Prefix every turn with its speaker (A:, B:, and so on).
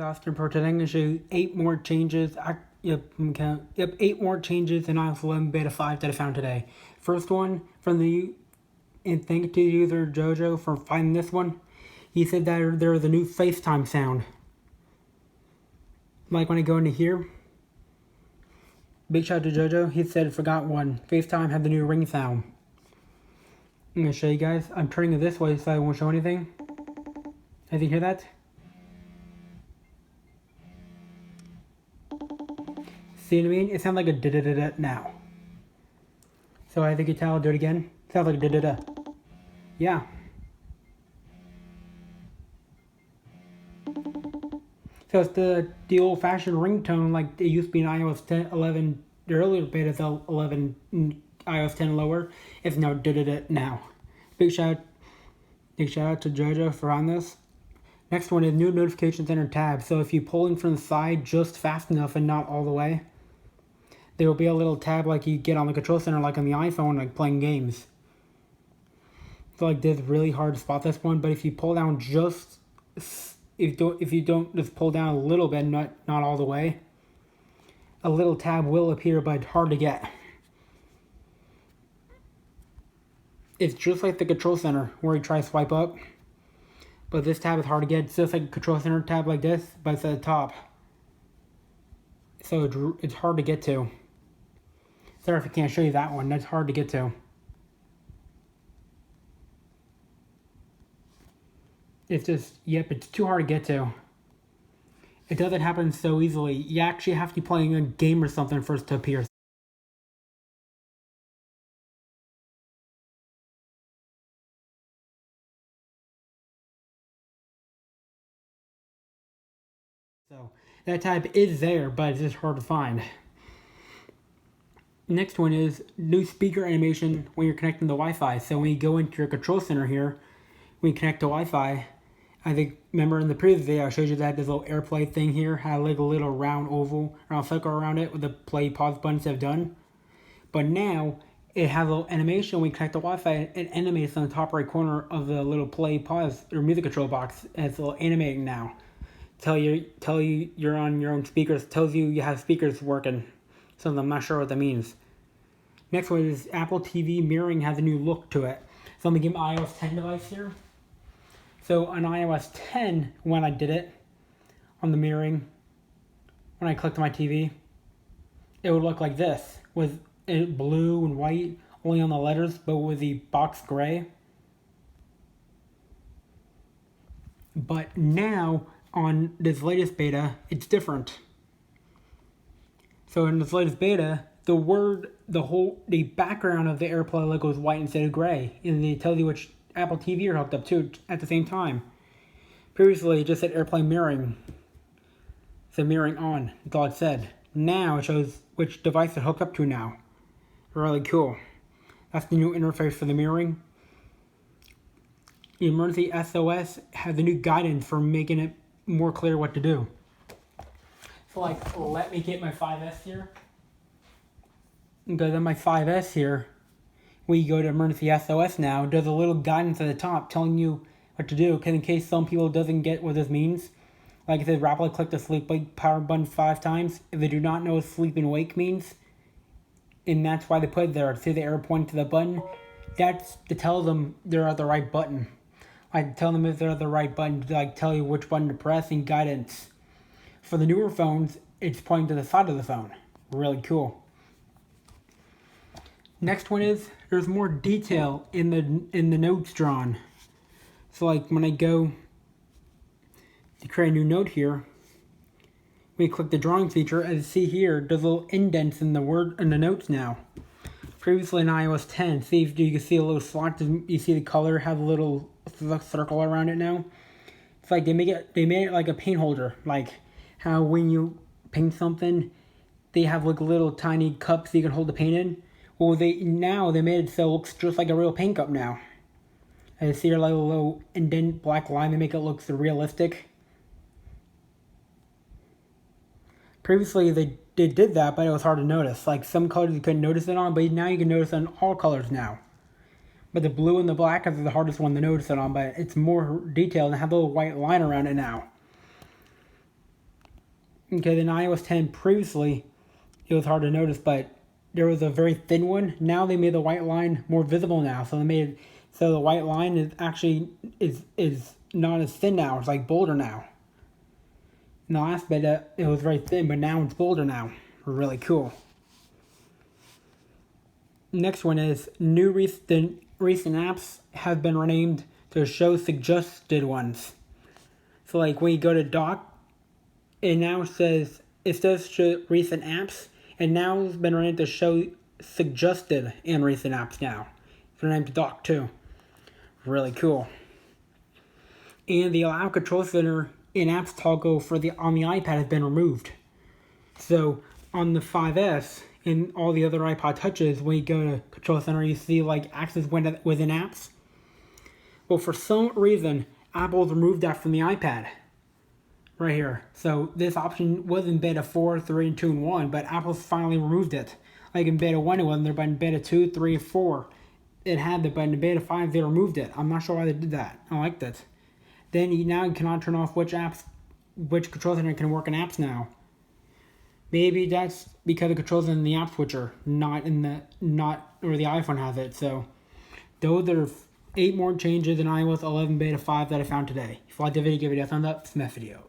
A: Austin Pro today. I'm going to show you 8 more changes. Yep, 8 more changes in iOS 11 Beta 5 that I found today. First one from and thank you to user Jojo for finding this one. He said that there is a new FaceTime sound. Like when I go into here. Big shout out to Jojo. He said forgot one. FaceTime had the new ring sound. I'm going to show you guys. I'm turning it this way so I won't show anything. As you hear that? See what I mean? It sounds like a da-da-da-da now. So as you can tell, I'll do it again. Sounds like a da-da-da. Yeah. So it's the old-fashioned ringtone like it used to be in iOS 10, 11, the earlier betas 11, iOS 10 lower. It's now da-da-da now. Big shout out to Jojo for on this. Next one is new notification center tab. So if you pull in from the side just fast enough and not all the way, there will be a little tab like you get on the control center, like on the iPhone, like playing games. So like this, really hard to spot this one, but if you pull down just, if you don't just pull down a little bit, not all the way, a little tab will appear, but hard to get. It's just like the control center where you try to swipe up, but this tab is hard to get. It's just like a control center tab like this, but it's at the top. So it's hard to get to. Sorry if I can't show you that one. That's hard to get to. It's just, yep, it's too hard to get to. It doesn't happen so easily. You actually have to be playing a game or something for it to appear. So that tab is there, but it's just hard to find. Next one is new speaker animation when you're connecting to Wi-Fi. So when you go into your control center here, when you connect to Wi-Fi, I think, remember in the previous video I showed you that this little AirPlay thing here had like a little round circle around it with the play pause buttons have done. But now it has a little animation when you connect to Wi-Fi. It animates on the top right corner of the little play pause or music control box. And it's a little animating now. Tell you you're on your own speakers. Tells you have speakers working. So I'm not sure what that means. Next one is Apple TV mirroring has a new look to it. So I'm going to give my iOS 10 device here. So on iOS 10, when I did it, on the mirroring, when I clicked on my TV, it would look like this, with it blue and white, only on the letters, but with the box gray. But now, on this latest beta, it's different. So in this latest beta, the background of the AirPlay logo is white instead of gray, and it tells you which Apple TV you're hooked up to at the same time. Previously, it just said AirPlay mirroring. So mirroring on, that's all it said. Now it shows which device it's hooked up to now. Really cool. That's the new interface for the mirroring. The Emergency SOS has a new guidance for making it more clear what to do. So like, let me get my 5S here. Because on my 5S here, when you go to Emergency SOS now, there's a little guidance at the top telling you what to do. Because in case some people doesn't get what this means, like it says, rapidly click the sleep wake power button 5 times. If they do not know what sleep and wake means, and that's why they put it there. See the arrow pointing to the button? That's to tell them they're at the right button. Like tell them if they're at the right button to like tell you which button to press and guidance. For the newer phones, it's pointing to the side of the phone. Really cool. Next one is there's more detail in the notes drawn. So like when I go to create a new note here, when you click the drawing feature, as you see here, there's little indents in the notes now. Previously in iOS 10, see if you can see a little slot. You see the color have a little circle around it now. It's like they made it like a paint holder, like how when you paint something, they have like little tiny cups you can hold the paint in. Well, they made it so it looks just like a real paint cup now. I see like a little indent black line to make it look realistic. Previously, they did that, but it was hard to notice. Like some colors you couldn't notice it on, but now you can notice it on all colors now. But the blue and the black is the hardest one to notice it on, but it's more detailed and have a little white line around it now. Okay, in iOS 10 previously, it was hard to notice, but there was a very thin one. Now they made the white line more visible now, so the white line is actually is not as thin now. It's like bolder now. In the last beta, it was very thin, but now it's bolder now. Really cool. Next one is the recent apps have been renamed to show suggested ones. So like when you go to dock, it does show recent apps, and now it's been renamed to show suggested and recent apps now. It's renamed to dock too. Really cool. And the allow control center in apps toggle on the iPad has been removed. So on the 5S and all the other iPod touches, when you go to control center, you see like access within apps. Well, for some reason, Apple's removed that from the iPad. Right here. So this option was in beta 4, 3, and 2, and 1, but Apple's finally removed it. Like in beta 1 it wasn't there, but in beta 2, 3, and 4 it had it, but in beta 5 they removed it. I'm not sure why they did that. I liked it. Then you cannot turn off which control center can work in apps now. Maybe that's because the controls in the app switcher, not where the iPhone has it. So those are 8 more changes in iOS 11 beta 5 that I found today. If you liked the video, give it a thumbs up. Smash video.